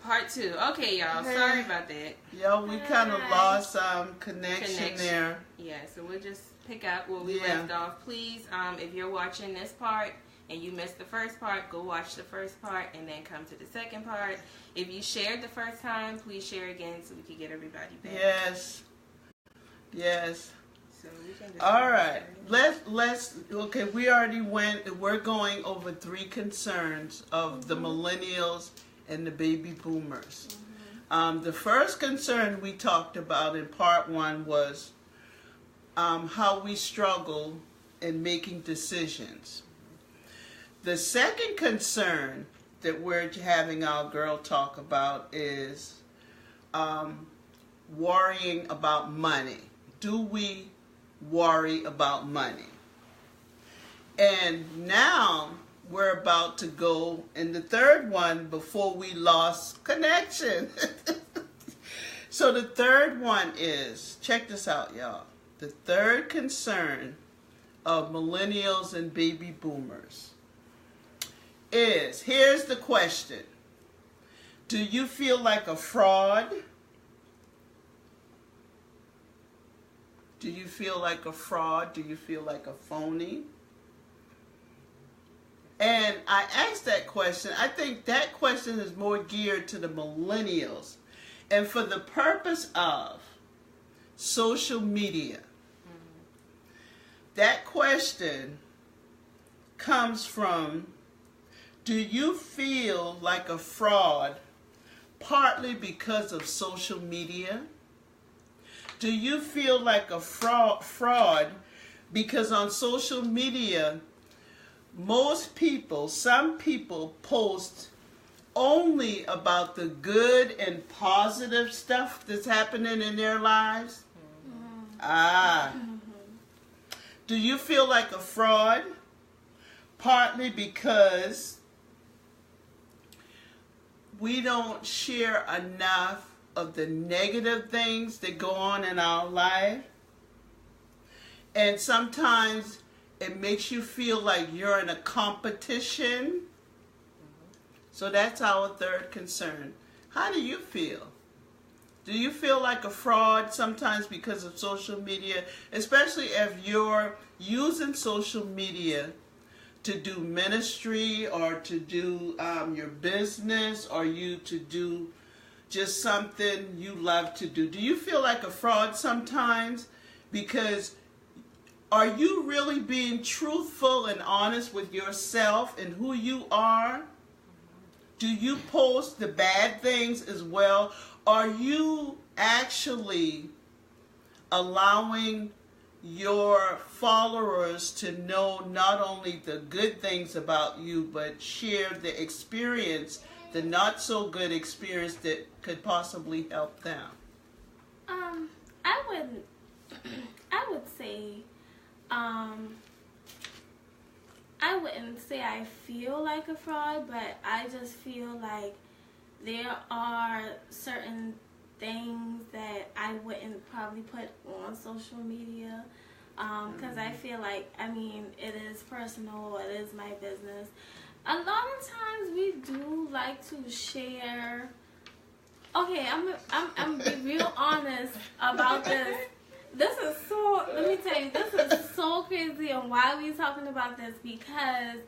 Part two. Okay, y'all. Hey. Sorry about that. Yo, we kind of lost connection there. Yeah, so we'll just pick up where we left off. Please, if you're watching this part and you missed the first part, go watch the first part and then come to the second part. If you shared the first time, please share again so we can get everybody back. Yes. So we can just all right. Let's okay, we're going over 3 concerns of the millennials and the baby boomers. The first concern we talked about in part 1 was how we struggle in making decisions. The second concern that we're having our girl talk about is worrying about money. Do we worry about money? And now we're about to go in the third one before we lost connection. So the third one is, check this out, y'all. The third concern of millennials and baby boomers is, here's the question. Do you feel like a fraud? Do you feel like a fraud? Do you feel like a phony? And I asked that question. I think that question is more geared to the millennials. And for the purpose of social media, that question comes from, do you feel like a fraud partly because of social media? Do you feel like a fraud because on social media, some people post only about the good and positive stuff that's happening in their lives? Do you feel like a fraud? Partly because we don't share enough of the negative things that go on in our life. And sometimes it makes you feel like you're in a competition. So that's our third concern. How do you feel? Do you feel like a fraud sometimes because of social media, especially if you're using social media to do ministry or to do your business or you to do just something you love to do? Do you feel like a fraud sometimes because are you really being truthful and honest with yourself and who you are? Do you post the bad things as well? Are you actually allowing your followers to know not only the good things about you, but share the experience, the not so good experience that could possibly help them? I would say, I wouldn't say I feel like a fraud, but I just feel like there are certain things that I wouldn't probably put on social media because I feel like, it is personal, it is my business. A lot of times we do like to share. Okay, I'm be real honest about this. This is so, let me tell you, this is so crazy and why we talking about this, because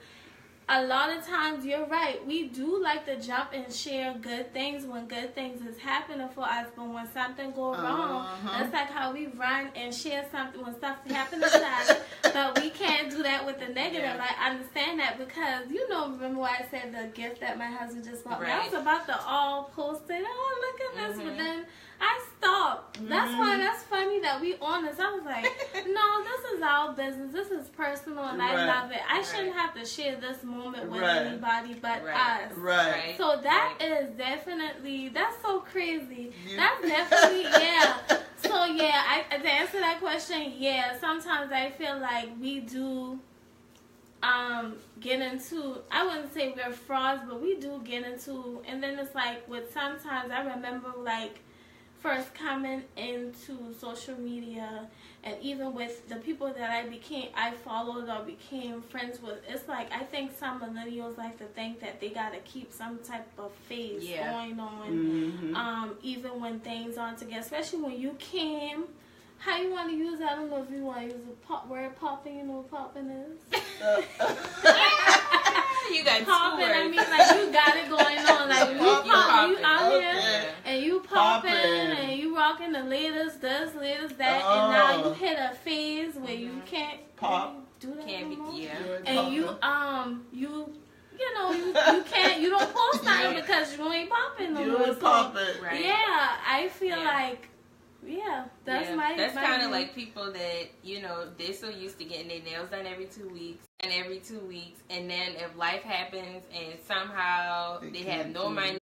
a lot of times, you're right, we do like to jump and share good things when good things is happening for us, but when something go wrong, that's like how we run and share something when stuff happens to us, but we can't do that with the negative. Yeah. Like, I understand that because, remember what I said, the gift that my husband just bought me? I was about to all post it, oh, look at this, but then I stopped. That's why that's funny that we honest. I was like, no, this is our business. This is personal, and I love it. I shouldn't have to share this moment with anybody but us. Right. So that is definitely, that's so crazy. That's definitely, So, to answer that question, sometimes I feel like we do get into, I wouldn't say we're frauds, but we do get into, and then it's like, sometimes I remember, like, first coming into social media, and even with the people that I followed or became friends with, it's like I think some millennials like to think that they gotta keep some type of phase going on, even when things aren't together. Especially when you came. How you want to use it? I don't know if you want to use the word popping. You know what popping is? You got popping. I mean, like you got it going on. Like you out here and you popping and you rocking the latest this, latest that, and now you hit a phase where you can't do that anymore. And you can't. You don't post nothing because you ain't popping no more. Right. Yeah, I feel like. Yeah, that's kind of like people that, you know, they're so used to getting their nails done every 2 weeks, and then if life happens and somehow they have no money.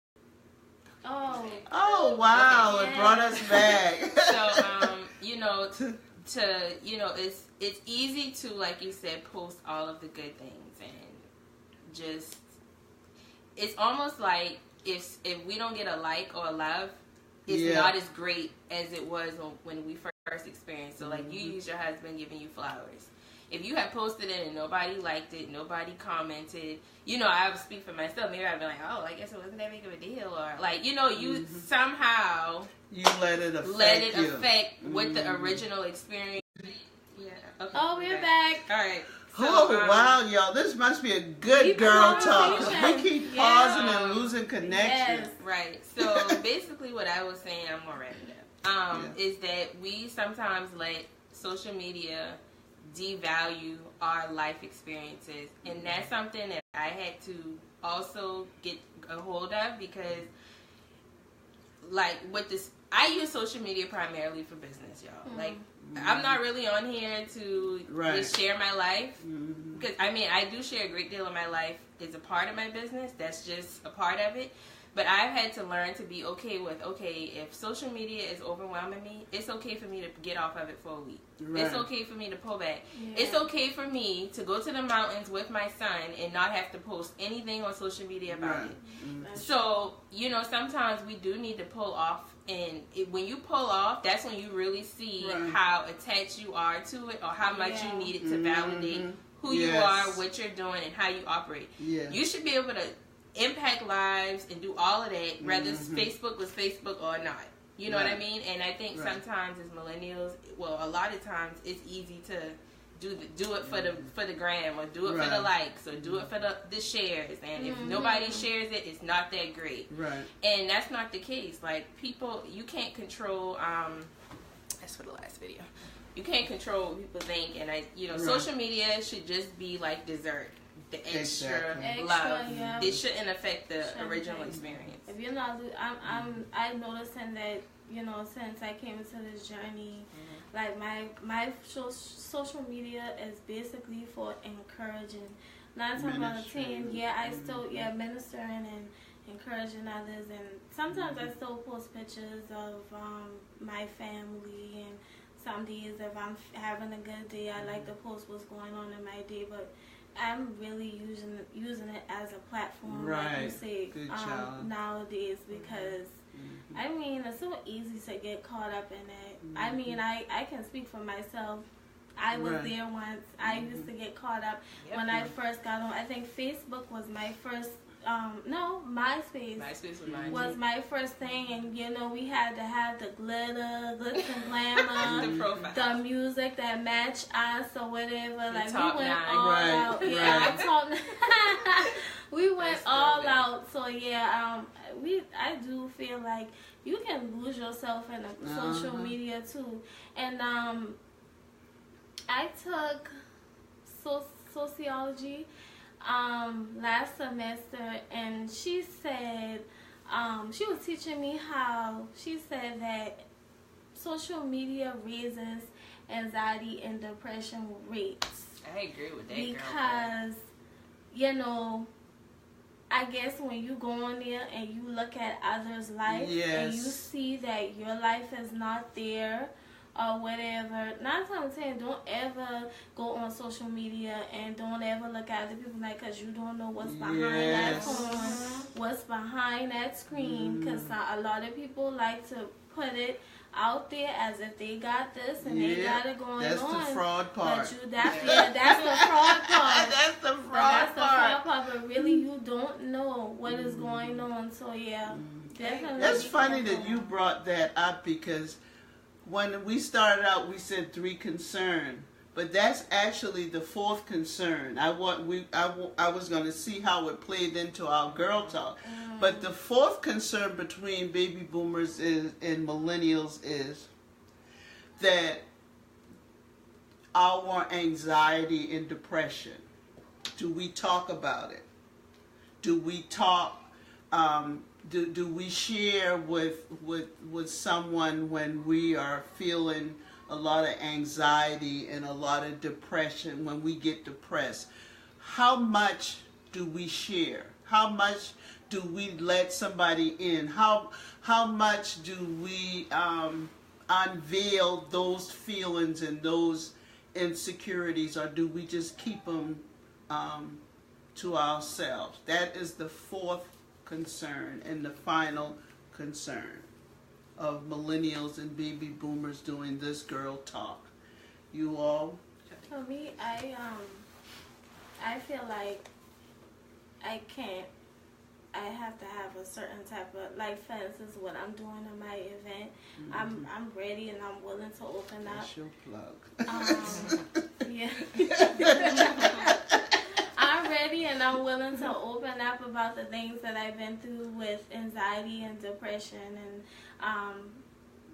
Oh wow, it brought us back. So it's easy to, like you said, post all of the good things, and just it's almost like if we don't get a like or a love, it's not as great as it was when we first experienced. So, like, you use your husband giving you flowers. If you had posted it and nobody liked it, nobody commented, you know, I would speak for myself. Maybe I'd be like, oh, I guess it wasn't that big of a deal. Or, like, you know, you somehow... You let it affect what the original experience... Yeah. Okay, we're back. All right. So, wow, y'all. This must be a good girl talk. We keep pausing and losing connection. Yes, right. So basically what I was saying, I'm going to wrap it up, is that we sometimes let social media devalue our life experiences. And that's something that I had to also get a hold of because, like, with this, I use social media primarily for business, y'all. Like, I'm not really on here to just share my life. Because, I mean, I do share a great deal of my life as a part of my business. That's just a part of it. But I've had to learn to be okay with, if social media is overwhelming me, it's okay for me to get off of it for a week. Right. It's okay for me to pull back. Yeah. It's okay for me to go to the mountains with my son and not have to post anything on social media about it. So, you know, sometimes we do need to pull off. And when you pull off, that's when you really see how attached you are to it or how much you need it to validate who you are, what you're doing, and how you operate. Yeah. You should be able to impact lives and do all of that, whether Facebook was Facebook or not. You know what I mean? And I think sometimes as millennials, well, a lot of times it's easy to do it for the gram or do it for the likes or do it for the shares. And if nobody shares it, it's not that great. Right. And that's not the case. Like, people, you can't control. That's for the last video. You can't control what people think, and social media should just be like dessert. The extra love. Yeah. It shouldn't affect the original experience. If you're not, I'm noticing that, you know, since I came into this journey, like my social media is basically for encouraging. 9 times out of 10, I still ministering and encouraging others, and sometimes I still post pictures of my family, and some days if I'm having a good day, I like to post what's going on in my day, but I'm really using it as a platform, like you say, nowadays, because I mean, it's so easy to get caught up in it. I mean, I can speak for myself. I was there once. I used to get caught up when I first got on. I think Facebook was my first. MySpace. MySpace was my first thing, and you know we had to have the glitz and glamour, the music that matched us or whatever. Like we went all out. We went all out. So I do feel like you can lose yourself in social media too. And I took sociology last semester, and she said she was teaching me how she said that social media raises anxiety and depression rates. I agree with that, because you know, I guess when you go on there and you look at others' life and you see that your life is not there, or whatever. 9 times out of 10, don't ever go on social media and don't ever look at other people like, because you don't know what's behind that phone, what's behind that screen, because a lot of people like to put it out there as if they got this and they got it going that's on. That's the fraud part. But that's the fraud part. That's the fraud part. But really, you don't know what is going on. So definitely. That's funny that you brought that up, because when we started out, we said 3 concern, but that's actually the 4th concern. I was going to see how it played into our girl talk. But the 4th concern between baby boomers and millennials is that our anxiety and depression. Do we talk about it? Do we talk? Do we share with someone when we are feeling a lot of anxiety and a lot of depression, when we get depressed? How much do we share? How much do we let somebody in? How much do we unveil those feelings and those insecurities, or do we just keep them to ourselves? That is the 4th concern and the final concern of millennials and baby boomers doing this girl talk. You all? For me, I feel like I can't. I have to have a certain type of, like, for instance, what I'm doing in my event. I'm ready and I'm willing to open up. That's your plug. Yeah. I'm ready and I'm willing to open up about the things that I've been through with anxiety and depression, and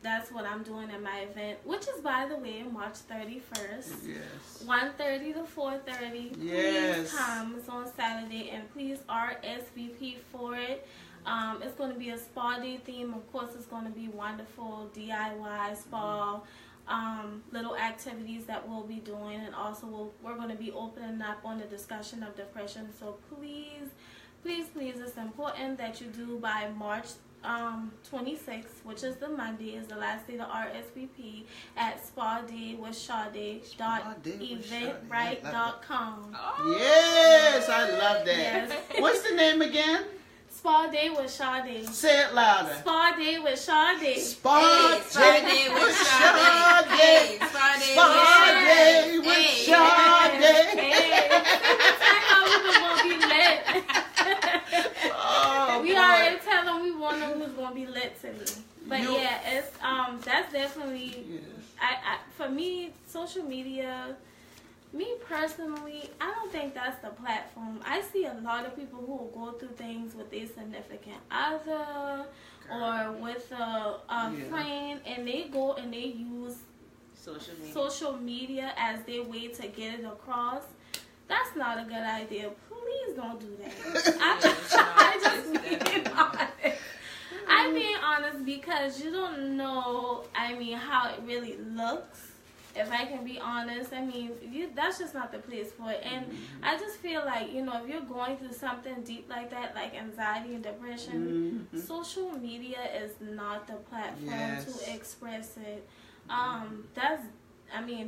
that's what I'm doing in my event, which is, by the way, March 31st. Yes. 1:30 to 4:30. Yes. Please come. It's on Saturday, and please RSVP for it. It's going to be a spa day theme. Of course, it's going to be wonderful DIY spa. Little activities that we'll be doing, and also we're going to be opening up on the discussion of depression. So please, it's important that you do by March 26th, which is the Monday, is the last day to RSVP at spadayWithSade.eventbrite.com. Yes, I love that. Yes. What's the name again? Spa Day with Sade. Say it louder. Spa Day with Sade. Spa Day with Sade. Spa Day with Sade. We already tell them we want them who's gonna be lit to me. But it's that's definitely for me, social media. Me personally, I don't think that's the platform. I see a lot of people who will go through things with their significant other or with a friend, and they go and they use social media as their way to get it across. That's not a good idea. Please don't do that. I'm being honest because you don't know, how it really looks. If I can be honest, that's just not the place for it. And I just feel like, if you're going through something deep like that, like anxiety and depression, social media is not the platform to express it. That's,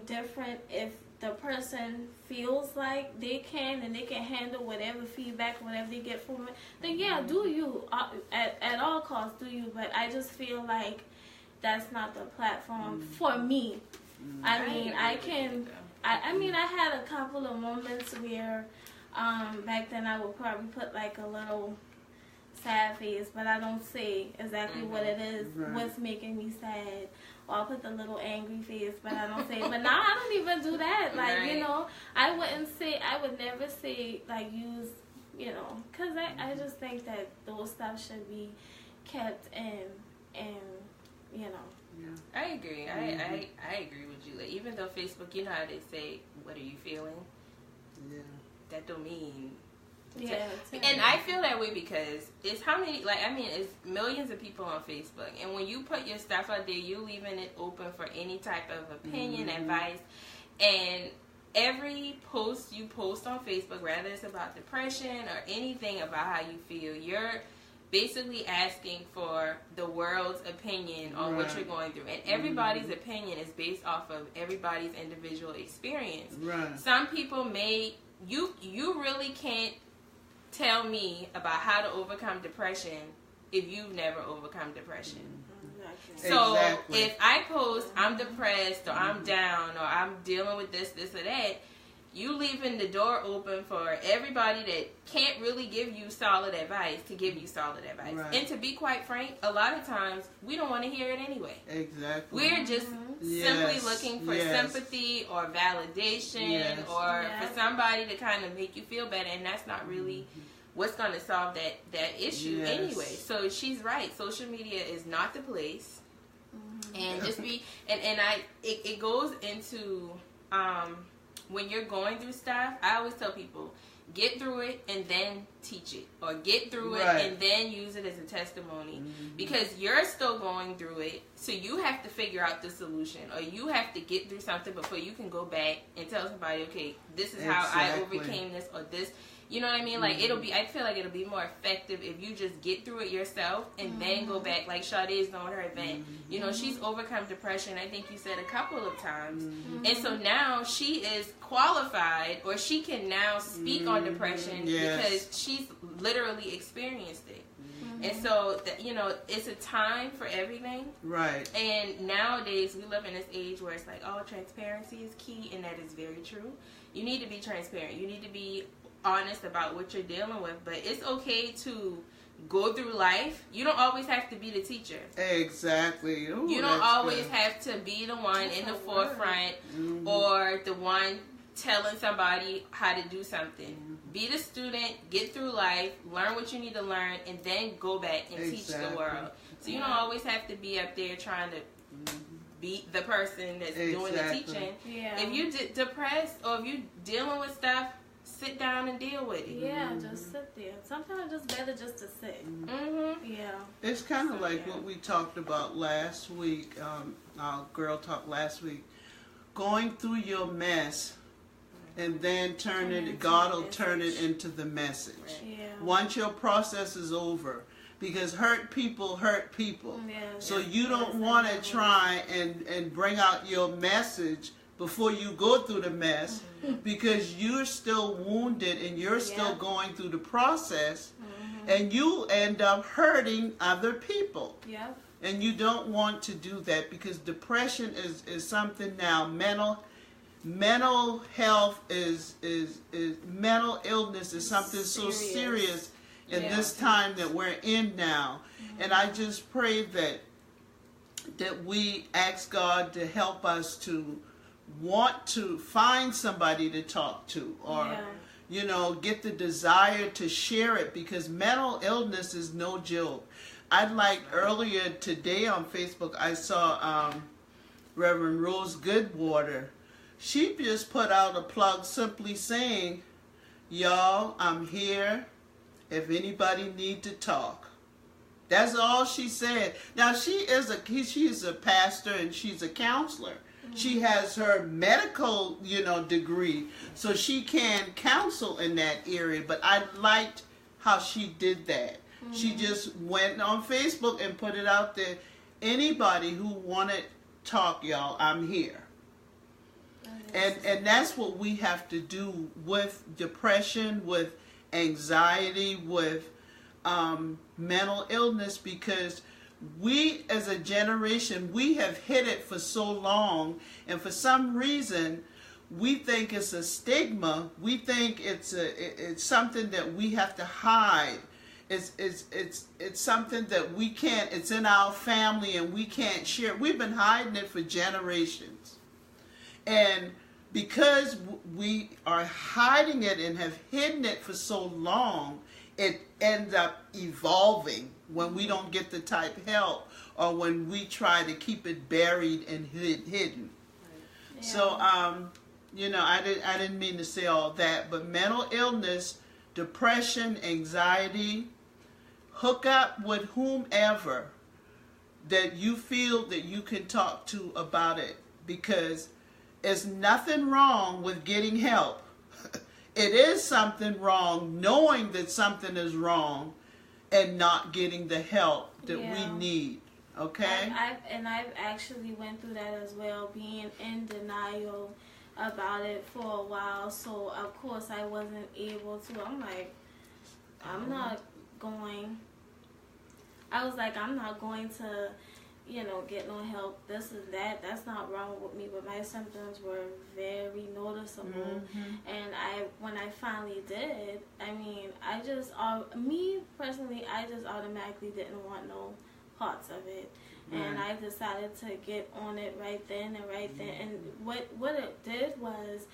different if the person feels like they can and they can handle whatever feedback, whatever they get from it, then do you. At all costs, do you. But I just feel like that's not the platform for me. I had a couple of moments where back then I would probably put like a little sad face, but I don't say exactly what it is, what's making me sad. Or I'll put the little angry face, but I don't say it. But now I don't even do that. Like, I would never say, like, use, because I just think that those stuff should be kept in, I agree. I agree with you. Like, even though Facebook, you know how they say, "What are you feeling?" Yeah. That don't mean. And I feel that way because it's it's millions of people on Facebook, and when you put your stuff out there, you're leaving it open for any type of opinion, advice, and every post you post on Facebook, whether it's about depression or anything about how you feel, basically asking for the world's opinion on what you're going through. And everybody's opinion is based off of everybody's individual experience. Right. Some people you really can't tell me about how to overcome depression if you've never overcome depression. So if I post, I'm depressed, or I'm down, or I'm dealing with this or that, you leaving the door open for everybody that can't really give you solid advice to give you solid advice. Right. And to be quite frank, a lot of times we don't want to hear it anyway. Exactly. We're just simply looking for sympathy or validation or for somebody to kind of make you feel better, and that's not really what's going to solve that issue anyway. So she's right. Social media is not the place. And just be it goes into when you're going through stuff, I always tell people, get through it and then teach it, or get through it and then use it as a testimony, because you're still going through it, so you have to figure out the solution, or you have to get through something before you can go back and tell somebody, okay, this is how I overcame this, or this. You know what I mean? Like, I feel like it'll be more effective if you just get through it yourself and then go back, like Sade is doing her event. You know, she's overcome depression, I think you said a couple of times. And so now she is qualified, or she can now speak on depression because she's literally experienced it. And so, you know, it's a time for everything. Right. And nowadays, we live in this age where it's like, oh, transparency is key, and that is very true. You need to be transparent. You need to be honest about what you're dealing with, but it's okay to go through life. You don't always have to be the teacher. Exactly. Ooh, you don't always have to be the one in the forefront or the one telling somebody how to do something. Be the student, get through life, learn what you need to learn, and then go back and teach the world. So you don't always have to be up there trying to be the person that's doing the teaching. If you're depressed, or if you're dealing with stuff, sit down and deal with it. Yeah, just sit there. Sometimes it's better just to sit. Yeah. It's kind of like what we talked about last week. Our girl talk last week. Going through your mess, and then God will turn it into the message. Yeah. Once your process is over. Because hurt people. So you don't want to try and bring out your message before you go through the mess, because you're still wounded and you're still going through the process, and you end up hurting other people. And you don't want to do that, because depression is something now. Mental health is mental illness is something so serious in this time that we're in now. And I just pray that we ask God to help us to want to find somebody to talk to, or you know, get the desire to share it, because mental illness is no joke. I'd like earlier today on Facebook, I saw Reverend Rose Goodwater. She just put out a plug simply saying, y'all, I'm here if anybody need to talk. That's all she said. Now she's a pastor and she's a counselor. She has her medical, degree, so she can counsel in that area. But I liked how she did that. She just went on Facebook and put it out there. Anybody who wanted to talk, y'all, I'm here. And that's what we have to do with depression, with anxiety, with mental illness, because we as a generation, we have hid it for so long, and for some reason we think it's a stigma. We think it's something that we have to hide. It's something that we can't, it's in our family and we can't share. We've been hiding it for generations. And because we are hiding it and have hidden it for so long, it ends up evolving when we don't get the type of help, or when we try to keep it buried and hidden. Yeah. So, I didn't mean to say all that, but mental illness, depression, anxiety, hook up with whomever that you feel that you can talk to about it, because there's nothing wrong with getting help. It is something wrong knowing that something is wrong, and not getting the help that we need. Okay? I've actually went through that as well, being in denial about it for a while. So of course I wasn't able to. I'm like, I'm not going to, get no help. This is that. That's not wrong with me. But my symptoms were very noticeable. And when I finally did, me personally, I just automatically didn't want no parts of it. And I decided to get on it right then and right then. And what it did was,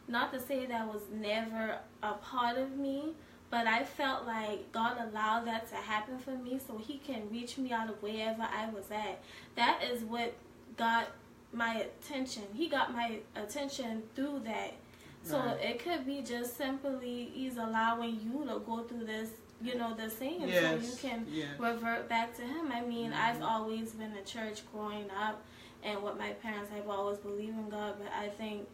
not to say that was never a part of me, but I felt like God allowed that to happen for me so he can reach me out of wherever I was at. That is what got my attention. He got my attention through that. So it could be just simply he's allowing you to go through this, the same, so you can revert back to him. I mean, I've always been in church growing up, and with my parents, I've always believed in God, but I think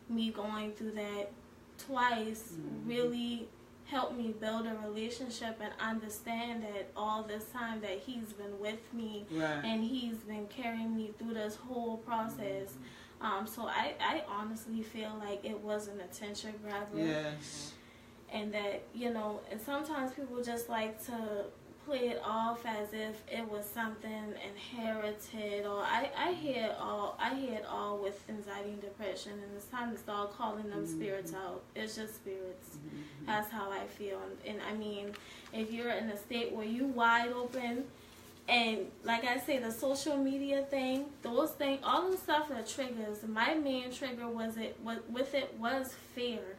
me going through that twice really helped me build a relationship and understand that all this time that he's been with me and he's been carrying me through this whole process. So I honestly feel like it was an attention grabber. Yes. And that, and sometimes people just like to play it off as if it was something inherited, or I hear it all with anxiety and depression, and it's time to start calling them spirits out. It's just spirits. That's how I feel. And I mean, if you're in a state where you wide open, and like I say, the social media thing, those things, all the stuff that triggers. My main trigger was fear.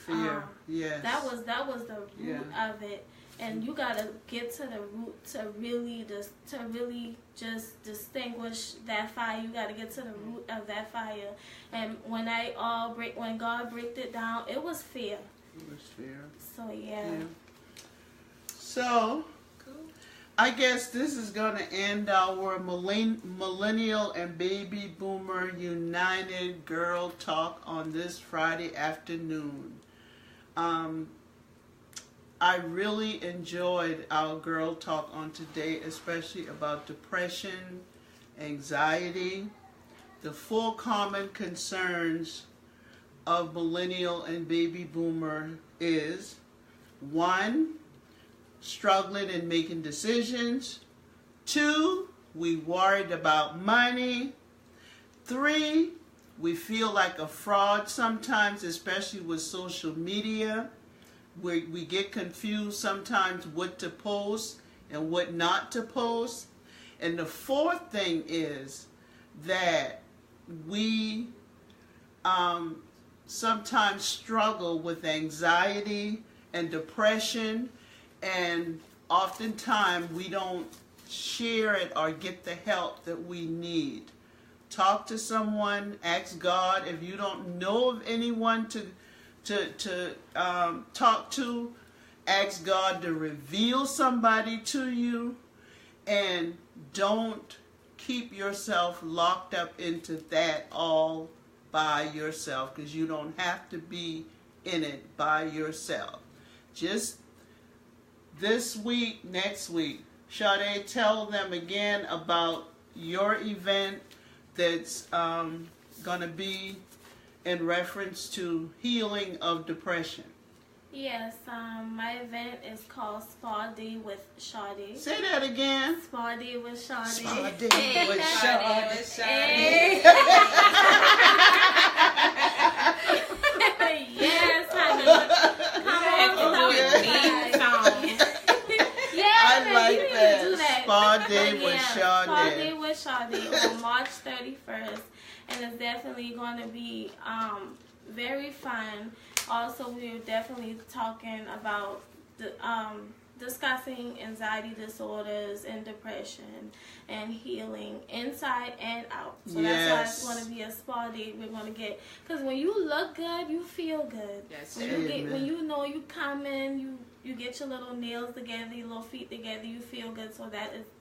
Fear, yes. That was the root of it. And you gotta get to the root to really just distinguish that fire. You gotta get to the root of that fire. And when God break it down, it was fear. It was fear. So yeah. So I guess this is gonna end our millennial and baby boomer united girl talk on this Friday afternoon. I really enjoyed our girl talk on today, especially about depression, anxiety, the 4 common concerns of millennial and baby boomer is 1, struggling and making decisions. 2, we worried about money. 3, we feel like a fraud sometimes, especially with social media. We get confused sometimes what to post and what not to post. And the 4th thing is that we sometimes struggle with anxiety and depression, and oftentimes we don't share it or get the help that we need. Talk to someone, ask God. If you don't know of anyone to talk to, ask God to reveal somebody to you, and don't keep yourself locked up into that all by yourself, because you don't have to be in it by yourself. Just this week, next week, Sade, tell them again about your event that's going to be in reference to healing of depression. Yes, my event is called Spa Day with Sade. Say that again. Spa Day with Sade. Spa Day with Sade. Yes, honey. Come on, I like that. Spa Day with Sade. Spa Day with Sade on March 31st. And it's definitely going to be very fun. Also, we're definitely talking about discussing anxiety disorders and depression and healing inside and out. So that's why it's going to be a spa day. We're going to get, because when you look good, you feel good. Yes, when you know you come in, you get your little nails together, your little feet together, you feel good. So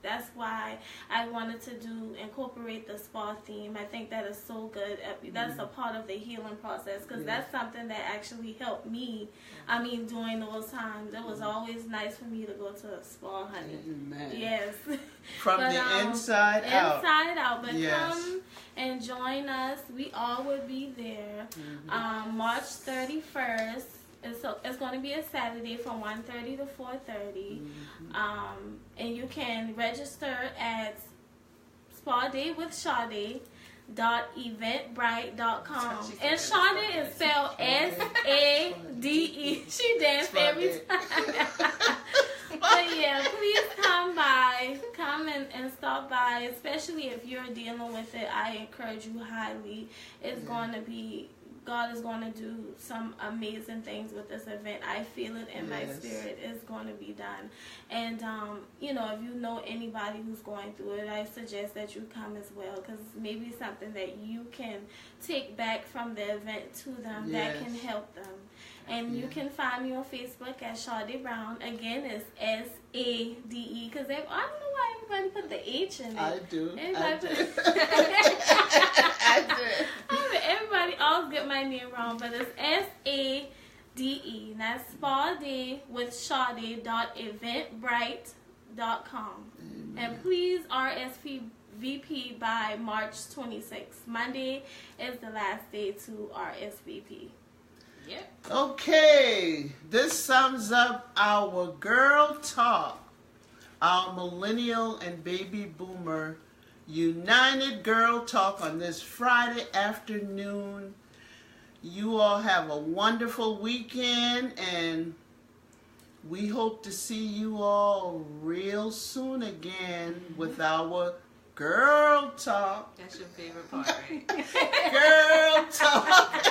that's why I wanted to incorporate the spa theme. I think that is so good. That's a part of the healing process, because that's something that actually helped me. I mean, during those times, it was always nice for me to go to a spa, honey. Amen. Yes. From the inside out. Inside out. But come and join us. We all will be there. March 31st. It's going to be a Saturday from 1:30 to 4:30. And you can register at SpaDayWithSade.eventbrite.com. And Sade is spelled S-A-D-E. She danced every time. But yeah, please come by. Come and stop by. Especially if you're dealing with it, I encourage you highly. God is going to do some amazing things with this event. I feel it in my spirit. It's going to be done. And, if you know anybody who's going through it, I suggest that you come as well, because maybe something that you can take back from the event to them that can help them. And you can find me on Facebook at Sade Brown. Again, it's S-A-D-E, because I don't know why everybody put the H in it. I do. Everybody always get my name wrong, but it's S-A-D-E. That's SpaDayWithSade.eventbrite.com. And please RSVP by March 26th. Monday is the last day to RSVP. Yep. Okay, this sums up our girl talk, our millennial and baby boomer united girl talk on this Friday afternoon. You all have a wonderful weekend, and we hope to see you all real soon again with our girl talk. That's your favorite part, right? Girl talk.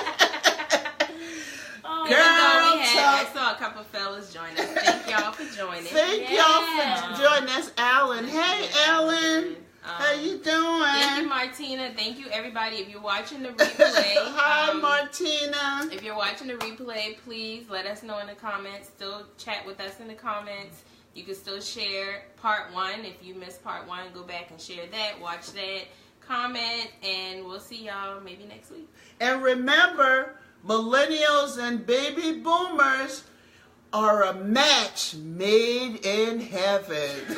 I saw a couple fellas join us. Thank y'all for joining. Thank y'all for joining us, Alan. Hey, Alan. How you doing? Thank you, Martina. Thank you, everybody. If you're watching the replay. Hi, Martina. If you're watching the replay, please let us know in the comments. Still chat with us in the comments. You can still share part 1. If you missed part 1, go back and share that. Watch that. Comment. And we'll see y'all maybe next week. And remember, millennials and baby boomers are a match made in heaven.